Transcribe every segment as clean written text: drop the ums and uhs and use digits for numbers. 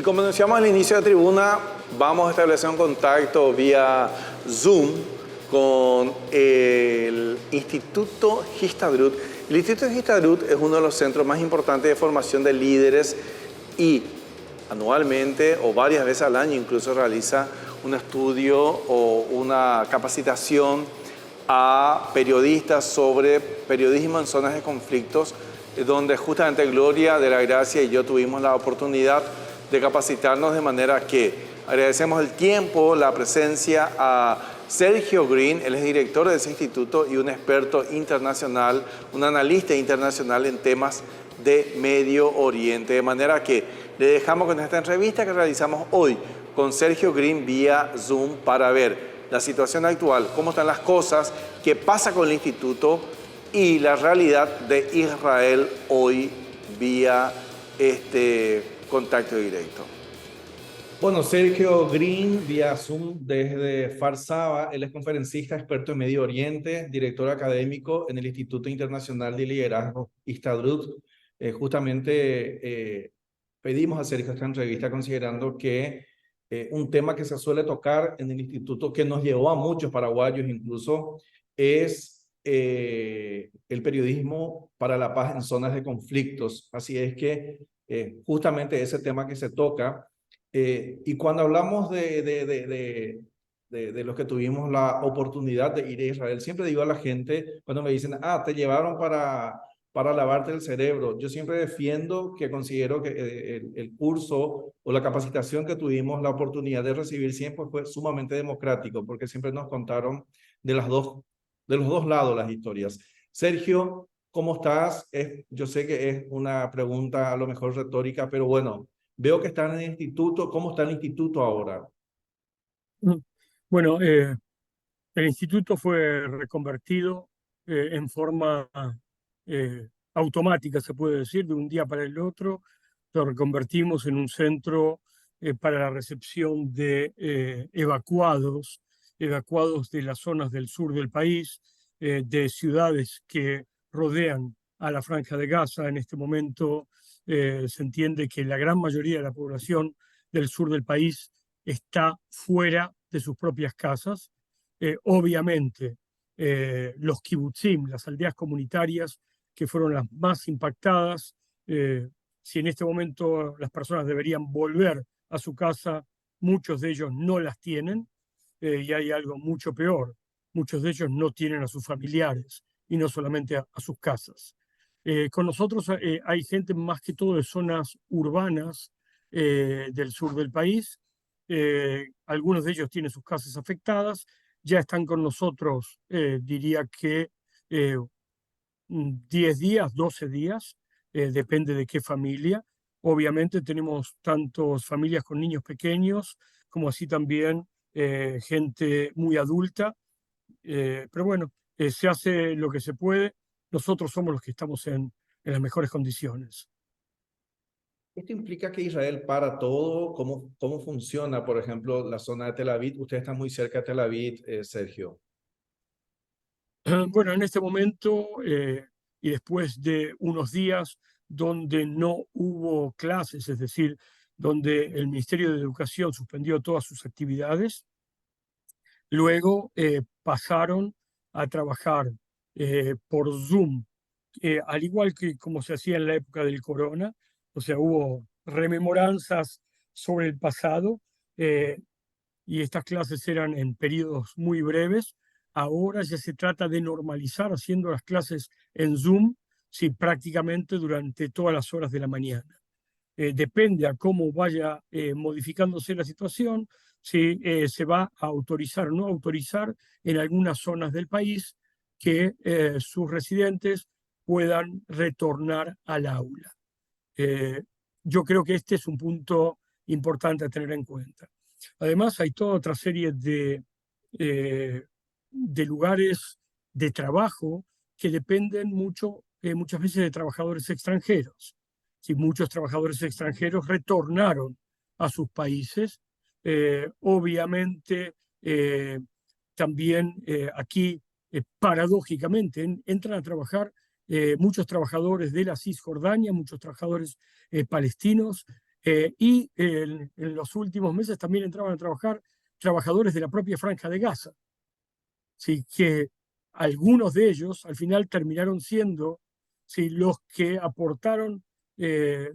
como anunciamos al inicio de la tribuna, vamos a establecer un contacto vía Zoom con el Instituto Histadrut. El Instituto Histadrut es uno de los centros más importantes de formación de líderes y anualmente o varias veces al año incluso realiza un estudio o una capacitación a periodistas sobre periodismo en zonas de conflictos, donde justamente Gloria de la Gracia y yo tuvimos la oportunidad de capacitarnos, de manera que agradecemos el tiempo, la presencia a Sergio Green. Él es director de ese instituto y un experto internacional, un analista internacional en temas de Medio Oriente, de manera que le dejamos con esta entrevista que realizamos hoy con Sergio Green vía Zoom para ver la situación actual, cómo están las cosas, qué pasa con el instituto y la realidad de Israel hoy vía este contacto directo. Bueno, Sergio Green vía Zoom desde Farsaba. Él es conferencista, experto en Medio Oriente, director académico en el Instituto Internacional de Liderazgo Histadrut. Justamente pedimos a Sergio esta entrevista considerando que un tema que se suele tocar en el instituto, que nos llevó a muchos paraguayos incluso, es el periodismo para la paz en zonas de conflictos. Así es que justamente ese tema que se toca, y cuando hablamos de los que tuvimos la oportunidad de ir a Israel, siempre digo a la gente, cuando me dicen, te llevaron para lavarte el cerebro, yo siempre defiendo que considero que el curso o la capacitación que tuvimos la oportunidad de recibir siempre fue sumamente democrático, porque siempre nos contaron de los dos lados las historias. Sergio, ¿cómo estás? Yo sé que es una pregunta a lo mejor retórica, pero bueno, veo que están en el instituto. ¿Cómo está el instituto ahora? Bueno, el instituto fue reconvertido en forma automática, se puede decir, de un día para el otro. Lo reconvertimos en un centro para la recepción de evacuados de las zonas del sur del país, de ciudades que rodean a la Franja de Gaza. En este momento se entiende que la gran mayoría de la población del sur del país está fuera de sus propias casas. Obviamente, los kibutzim, las aldeas comunitarias, que fueron las más impactadas, si en este momento las personas deberían volver a su casa, muchos de ellos no las tienen, y hay algo mucho peor, muchos de ellos no tienen a sus familiares y no solamente a sus casas. Con nosotros hay gente más que todo de zonas urbanas del sur del país. Algunos de ellos tienen sus casas afectadas, ya están con nosotros, diría que 10 días, 12 días, depende de qué familia. Obviamente tenemos tantos familias con niños pequeños, como así también gente muy adulta, pero bueno, se hace lo que se puede. Nosotros somos los que estamos en las mejores condiciones. ¿Esto implica que Israel para todo? ¿Cómo funciona, por ejemplo, la zona de Tel Aviv? Usted está muy cerca de Tel Aviv, Sergio. Bueno, en este momento y después de unos días donde no hubo clases, es decir, donde el Ministerio de Educación suspendió todas sus actividades, luego pasaron a trabajar por Zoom, al igual que como se hacía en la época del corona. O sea, hubo rememoranzas sobre el pasado, y estas clases eran en periodos muy breves. Ahora ya se trata de normalizar haciendo las clases en Zoom, sí, prácticamente durante todas las horas de la mañana. Depende a cómo vaya modificándose la situación, si se va a autorizar o no autorizar en algunas zonas del país que sus residentes puedan retornar al aula. Yo creo que este es un punto importante a tener en cuenta. Además, hay toda otra serie de lugares de trabajo que dependen muchas veces de trabajadores extranjeros. Si muchos trabajadores extranjeros retornaron a sus países, obviamente también aquí, paradójicamente, entran a trabajar muchos trabajadores de la Cisjordania, muchos trabajadores palestinos, Y en los últimos meses también entraban a trabajar trabajadores de la propia Franja de Gaza. Sí, que algunos de ellos al final terminaron siendo, sí, los que aportaron eh,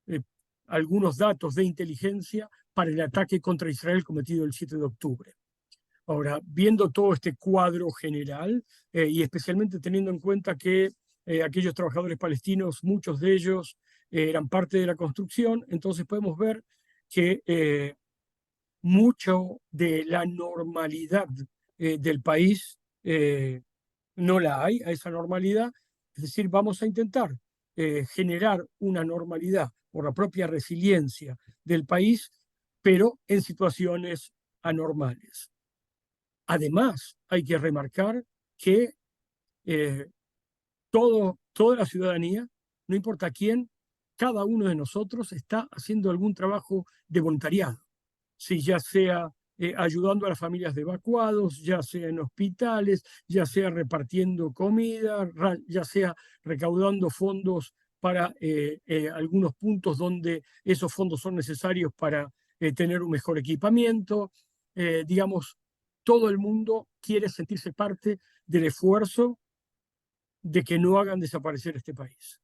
eh, algunos datos de inteligencia para el ataque contra Israel cometido el 7 de octubre. Ahora, viendo todo este cuadro general y especialmente teniendo en cuenta que aquellos trabajadores palestinos, muchos de ellos eran parte de la construcción, entonces podemos ver que mucho de la normalidad del país no la hay, a esa normalidad. Es decir, vamos a intentar generar una normalidad por la propia resiliencia del país, pero en situaciones anormales. Además, hay que remarcar que eh, toda la ciudadanía, no importa quién, cada uno de nosotros está haciendo algún trabajo de voluntariado, si ya sea ayudando a las familias de evacuados, ya sea en hospitales, ya sea repartiendo comida, ya sea recaudando fondos para algunos puntos donde esos fondos son necesarios para tener un mejor equipamiento. Digamos, todo el mundo quiere sentirse parte del esfuerzo de que no hagan desaparecer este país.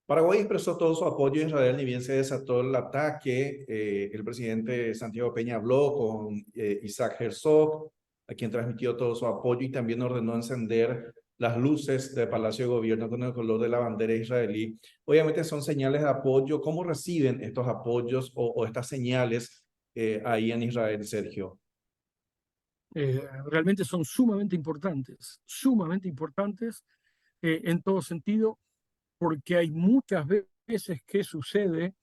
Paraguay expresó todo su apoyo a Israel ni bien se desató el ataque. El presidente Santiago Peña habló con Isaac Herzog, a quien transmitió todo su apoyo y también ordenó encender las luces del Palacio de Gobierno con el color de la bandera israelí. Obviamente son señales de apoyo. ¿Cómo reciben estos apoyos o estas señales ahí en Israel, Sergio? Realmente son sumamente importantes en todo sentido, porque hay muchas veces que sucede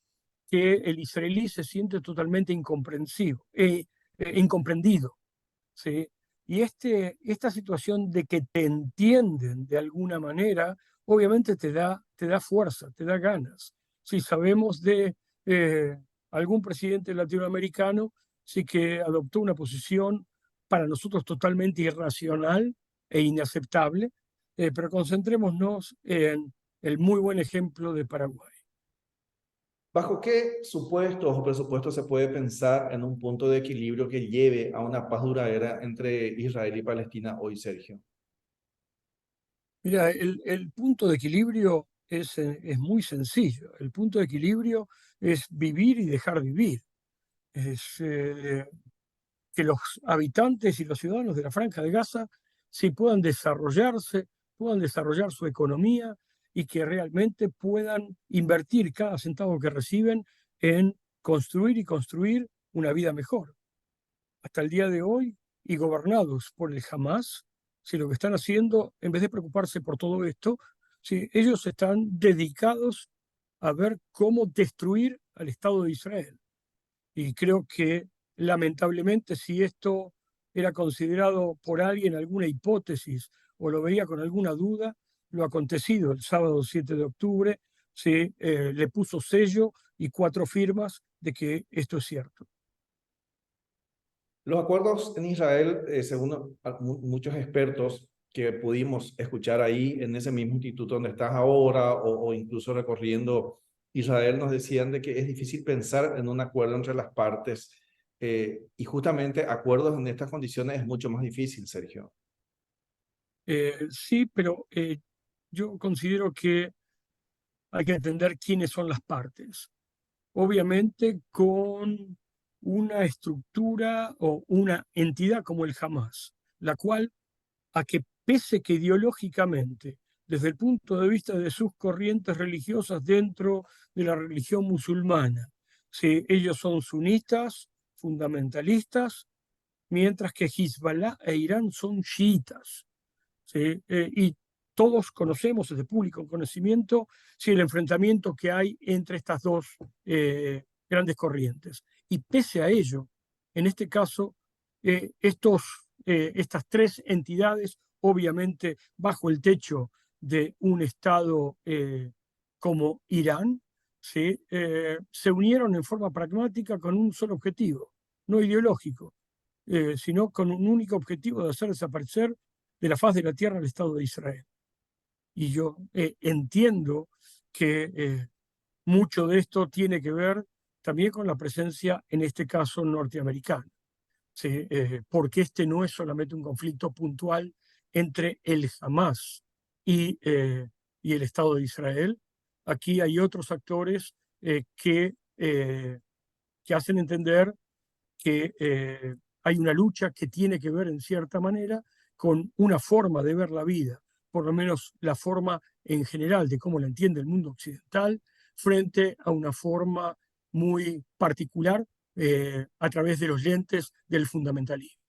que el israelí se siente totalmente incomprendido, ¿sí? Y esta situación de que te entienden de alguna manera, obviamente te da fuerza, te da ganas. Si sabemos de algún presidente latinoamericano, sí que adoptó una posición para nosotros totalmente irracional e inaceptable, pero concentrémonos en el muy buen ejemplo de Paraguay. ¿Bajo qué supuestos o presupuestos se puede pensar en un punto de equilibrio que lleve a una paz duradera entre Israel y Palestina hoy, Sergio? Mira, el punto de equilibrio es muy sencillo. El punto de equilibrio es vivir y dejar vivir. Es que los habitantes y los ciudadanos de la Franja de Gaza sí puedan desarrollarse, puedan desarrollar su economía y que realmente puedan invertir cada centavo que reciben en construir y construir una vida mejor. Hasta el día de hoy, y gobernados por el Hamas, si lo que están haciendo, en vez de preocuparse por todo esto, si ellos están dedicados a ver cómo destruir al Estado de Israel. Y creo que lamentablemente si esto era considerado por alguien alguna hipótesis o lo veía con alguna duda, lo acontecido el sábado 7 de octubre le puso sello y 4 firmas de que esto es cierto. Los acuerdos en Israel, según muchos expertos que pudimos escuchar ahí en ese mismo instituto donde estás ahora o incluso recorriendo Israel, nos decían de que es difícil pensar en un acuerdo entre las partes y justamente acuerdos en estas condiciones es mucho más difícil, Sergio. Sí, pero yo considero que hay que entender quiénes son las partes. Obviamente con una estructura o una entidad como el Hamas, la cual, a que pese que ideológicamente, desde el punto de vista de sus corrientes religiosas dentro de la religión musulmana, si ellos son sunitas, fundamentalistas, mientras que Hezbollah e Irán son chiitas. ¿Sí? Y todos conocemos, es de público conocimiento, sí, el enfrentamiento que hay entre estas dos grandes corrientes. Y pese a ello, en este caso, estas 3 entidades, obviamente bajo el techo de un Estado como Irán, ¿sí? Se unieron en forma pragmática con un solo objetivo, no ideológico, sino con un único objetivo de hacer desaparecer de la faz de la tierra al Estado de Israel. Y yo entiendo que mucho de esto tiene que ver también con la presencia, en este caso, norteamericana. ¿Sí? Porque este no es solamente un conflicto puntual entre el Hamas y el Estado de Israel. Aquí hay otros actores que hacen entender que hay una lucha que tiene que ver en cierta manera con una forma de ver la vida, por lo menos la forma en general de cómo la entiende el mundo occidental, frente a una forma muy particular a través de los lentes del fundamentalismo.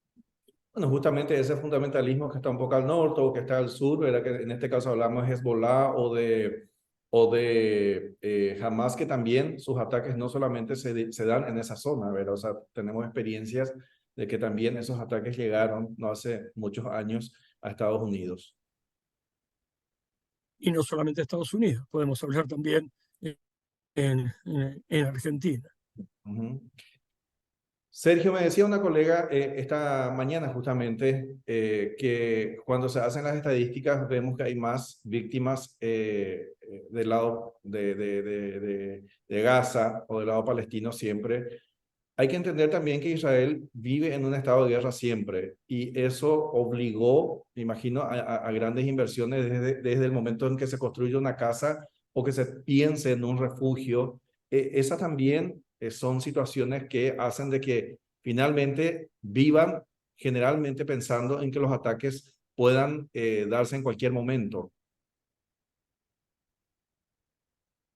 Bueno, justamente ese fundamentalismo que está un poco al norte o que está al sur, ¿verdad? Que en este caso hablamos de Hezbollah o de Hamas, que también sus ataques no solamente se dan en esa zona, ¿verdad? O sea, tenemos experiencias de que también esos ataques llegaron no hace muchos años a Estados Unidos. Y no solamente Estados Unidos, podemos hablar también en Argentina. Uh-huh. Sergio, me decía una colega esta mañana justamente que cuando se hacen las estadísticas vemos que hay más víctimas del lado de Gaza o del lado palestino siempre. Hay que entender también que Israel vive en un estado de guerra siempre y eso obligó, me imagino, a grandes inversiones desde el momento en que se construye una casa o que se piense en un refugio. Esas también son situaciones que hacen de que finalmente vivan generalmente pensando en que los ataques puedan darse en cualquier momento.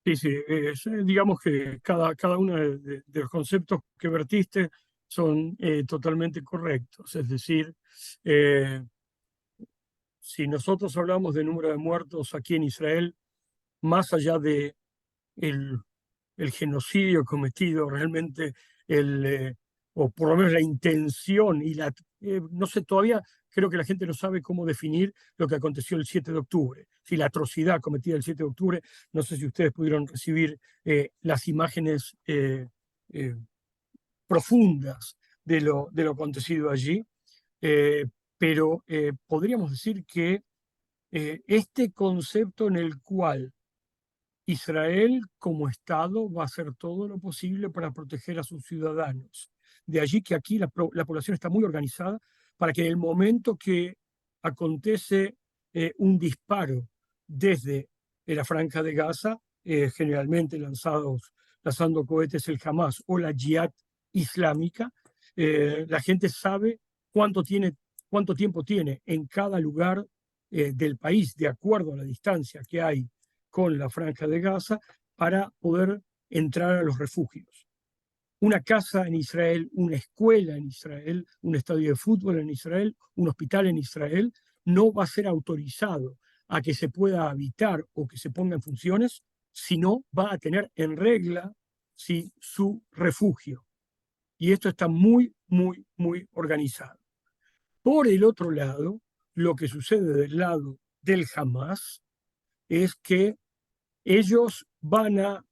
Sí, sí, digamos que cada uno de los conceptos que vertiste son totalmente correctos. Es decir, si nosotros hablamos de número de muertos aquí en Israel, más allá de el genocidio cometido, realmente o por lo menos la intención y no sé, todavía creo que la gente no sabe cómo definir lo que aconteció el 7 de octubre. Si la atrocidad cometida el 7 de octubre, no sé si ustedes pudieron recibir las imágenes profundas de lo acontecido allí, pero podríamos decir que este concepto en el cual Israel como Estado va a hacer todo lo posible para proteger a sus ciudadanos. De allí que aquí la población está muy organizada para que en el momento que acontece un disparo desde la franja de Gaza, generalmente lanzando cohetes el Hamas o la Jihad Islámica, la gente sabe cuánto tiempo tiene en cada lugar del país, de acuerdo a la distancia que hay con la franja de Gaza, para poder entrar a los refugios. Una casa en Israel, una escuela en Israel, un estadio de fútbol en Israel, un hospital en Israel, no va a ser autorizado a que se pueda habitar o que se ponga en funciones, sino va a tener en regla su refugio. Y esto está muy, muy, muy organizado. Por el otro lado, lo que sucede del lado del Hamas es que ellos van a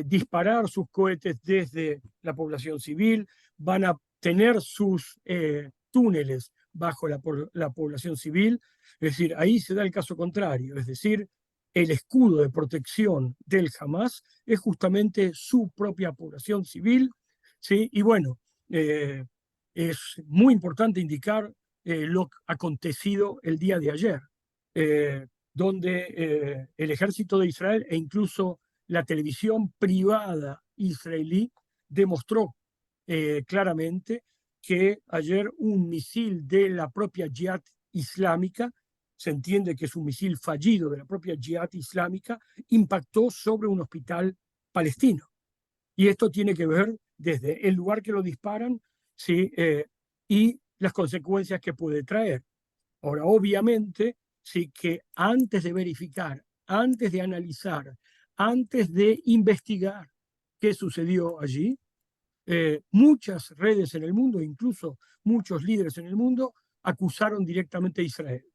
disparar sus cohetes desde la población civil, van a tener sus túneles bajo la población civil. Es decir, ahí se da el caso contrario, es decir, el escudo de protección del Hamas es justamente su propia población civil, ¿sí? Y bueno, es muy importante indicar lo acontecido el día de ayer. Donde el ejército de Israel e incluso la televisión privada israelí demostró claramente que ayer un misil de la propia Jihad Islámica, se entiende que es un misil fallido de la propia Jihad Islámica, impactó sobre un hospital palestino. Y esto tiene que ver desde el lugar que lo disparan, ¿sí? Y las consecuencias que puede traer. Ahora, obviamente, sí que antes de verificar, antes de analizar, antes de investigar qué sucedió allí, muchas redes en el mundo, incluso muchos líderes en el mundo, acusaron directamente a Israel.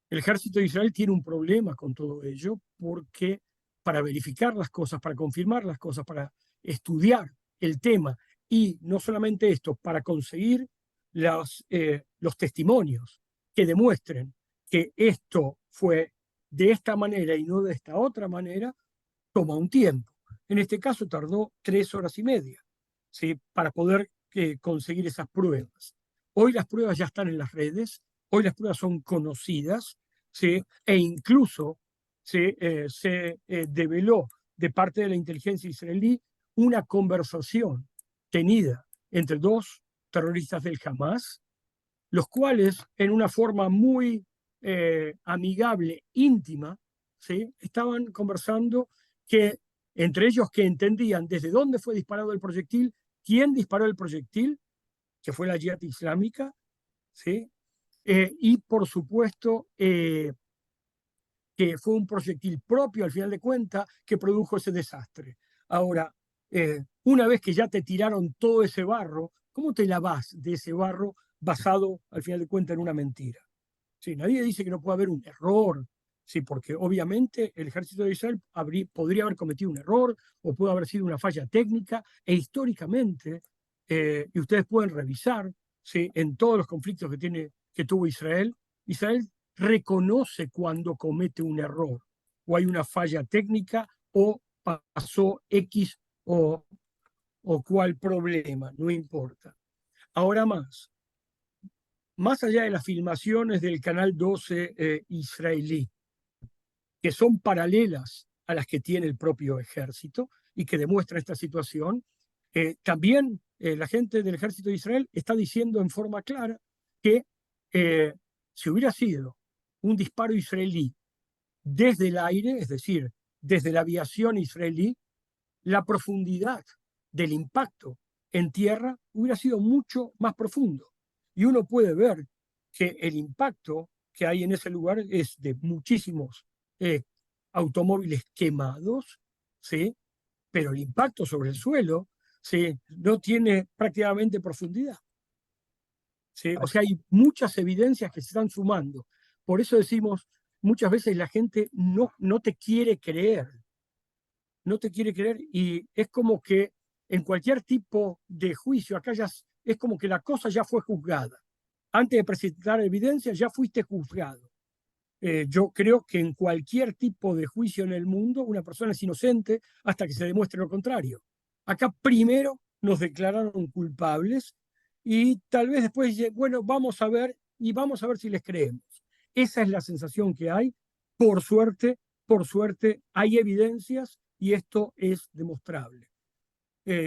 El ejército de Israel tiene un problema con todo ello porque para verificar las cosas, para confirmar las cosas, para estudiar el tema y no solamente esto, para conseguir los testimonios que demuestren que esto fue de esta manera y no de esta otra manera, toma un tiempo. En este caso tardó 3 horas y media, ¿sí? Para poder conseguir esas pruebas. Hoy las pruebas ya están en las redes, hoy las pruebas son conocidas, ¿sí? E incluso se develó de parte de la inteligencia israelí una conversación tenida entre dos terroristas del Hamas, los cuales en una forma muy amigable, íntima, ¿sí? Estaban conversando que entre ellos que entendían desde dónde fue disparado el proyectil, quién disparó el proyectil, que fue la Yihad Islámica, ¿sí? Y por supuesto que fue un proyectil propio, al final de cuentas, que produjo ese desastre. Ahora, una vez que ya te tiraron todo ese barro, ¿cómo te lavas de ese barro basado, al final de cuentas, en una mentira? Sí, nadie dice que no puede haber un error, sí, porque obviamente el ejército de Israel podría haber cometido un error o puede haber sido una falla técnica, e históricamente, y ustedes pueden revisar, sí, en todos los conflictos que tuvo Israel, Israel reconoce cuando comete un error o hay una falla técnica o pasó X o cual problema, no importa. Ahora más allá de las filmaciones del Canal 12 israelí, que son paralelas a las que tiene el propio ejército y que demuestran esta situación, también la gente del ejército de Israel está diciendo en forma clara que si hubiera sido un disparo israelí desde el aire, es decir, desde la aviación israelí, la profundidad del impacto en tierra hubiera sido mucho más profundo. Y uno puede ver que el impacto que hay en ese lugar es de muchísimos automóviles quemados, ¿sí? Pero el impacto sobre el suelo, ¿sí? No tiene prácticamente profundidad, ¿sí? O sea, hay muchas evidencias que se están sumando. Por eso decimos, muchas veces la gente no te quiere creer, no te quiere creer, y es como que en cualquier tipo de juicio, acá ya es como que la cosa ya fue juzgada. Antes de presentar evidencia ya fuiste juzgado. Yo creo que en cualquier tipo de juicio en el mundo una persona es inocente hasta que se demuestre lo contrario. Acá primero nos declararon culpables y tal vez después, bueno, vamos a ver y vamos a ver si les creemos. Esa es la sensación que hay. Por suerte, hay evidencias y esto es demostrable.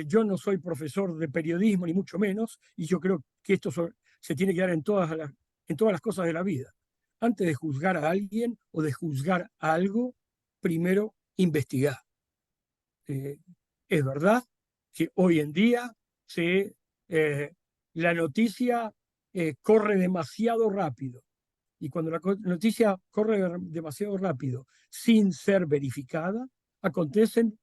Yo no soy profesor de periodismo, ni mucho menos, y yo creo que esto se tiene que dar en todas las cosas de la vida. Antes de juzgar a alguien o de juzgar algo, primero investigar. Es verdad que hoy en día la noticia corre demasiado rápido. Y cuando la noticia corre demasiado rápido sin ser verificada, acontecen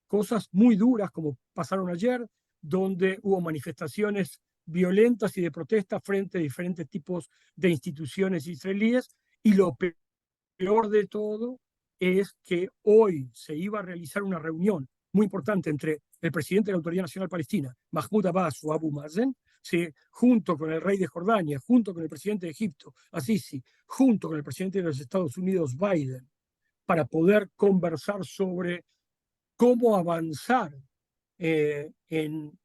cosas muy duras como pasaron ayer, donde hubo manifestaciones violentas y de protesta frente a diferentes tipos de instituciones israelíes. Y lo peor de todo es que hoy se iba a realizar una reunión muy importante entre el presidente de la Autoridad Nacional Palestina, Mahmoud Abbas o Abu Mazen, ¿sí? Junto con el rey de Jordania, junto con el presidente de Egipto, Asisi, junto con el presidente de los Estados Unidos, Biden, para poder conversar sobre cómo avanzar en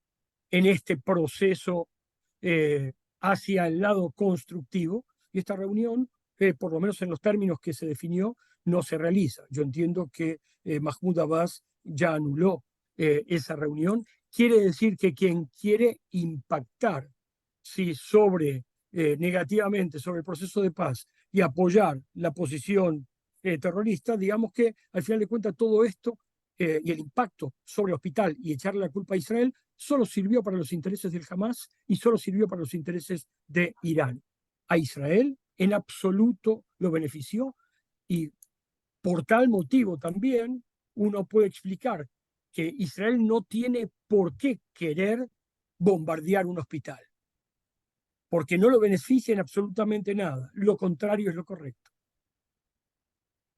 este proceso hacia el lado constructivo. Y esta reunión, por lo menos en los términos que se definió, no se realiza. Yo entiendo que Mahmoud Abbas ya anuló esa reunión. Quiere decir que quien quiere impactar negativamente sobre el proceso de paz y apoyar la posición terrorista, digamos que al final de cuentas todo esto y el impacto sobre el hospital y echarle la culpa a Israel solo sirvió para los intereses del Hamas y solo sirvió para los intereses de Irán. A Israel en absoluto lo benefició, y por tal motivo también uno puede explicar que Israel no tiene por qué querer bombardear un hospital, porque no lo beneficia en absolutamente nada. Lo contrario es lo correcto.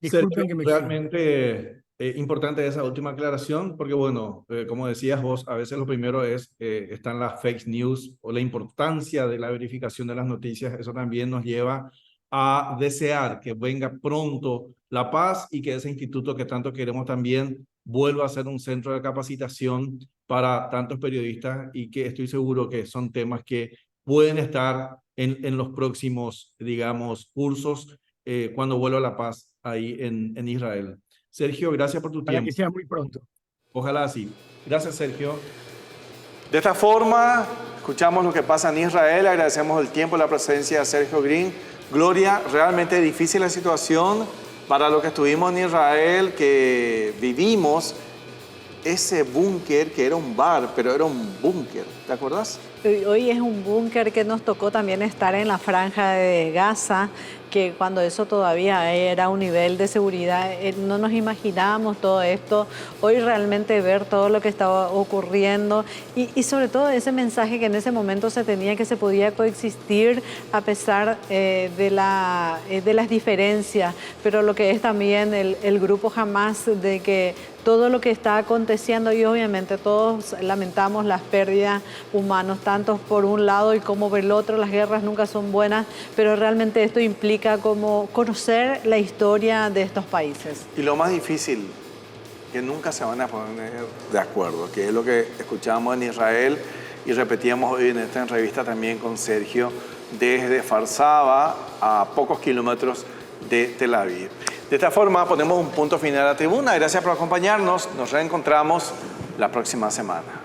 Disculpen Sergio, que me extienda. realmente importante esa última aclaración, porque bueno, como decías vos, a veces lo primero están las fake news o la importancia de la verificación de las noticias. Eso también nos lleva a desear que venga pronto la paz y que ese instituto que tanto queremos también vuelva a ser un centro de capacitación para tantos periodistas, y que estoy seguro que son temas que pueden estar en los próximos, digamos, cursos cuando vuelva la paz ahí en Israel. Sergio, gracias por tu Para tiempo. que sea muy pronto. Ojalá así. Gracias, Sergio. De esta forma, escuchamos lo que pasa en Israel, agradecemos el tiempo y la presencia de Sergio Green. Gloria, realmente difícil la situación para los que estuvimos en Israel, que vivimos ese búnker que era un bar, pero era un búnker, ¿te acuerdas? Hoy es un búnker que nos tocó también estar en la franja de Gaza, que cuando eso todavía era un nivel de seguridad, no nos imaginábamos todo esto. Hoy realmente ver todo lo que estaba ocurriendo y sobre todo ese mensaje que en ese momento se tenía, que se podía coexistir a pesar de las diferencias, pero lo que es también el grupo Hamás, de que todo lo que está aconteciendo, y obviamente todos lamentamos las pérdidas humanas, tanto por un lado y como por el otro. Las guerras nunca son buenas, pero realmente esto implica como conocer la historia de estos países. Y lo más difícil, que nunca se van a poner de acuerdo, que es lo que escuchábamos en Israel y repetíamos hoy en esta entrevista también con Sergio, desde Farsaba a pocos kilómetros de Tel Aviv. De esta forma ponemos un punto final a la tribuna. Gracias por acompañarnos. Nos reencontramos la próxima semana.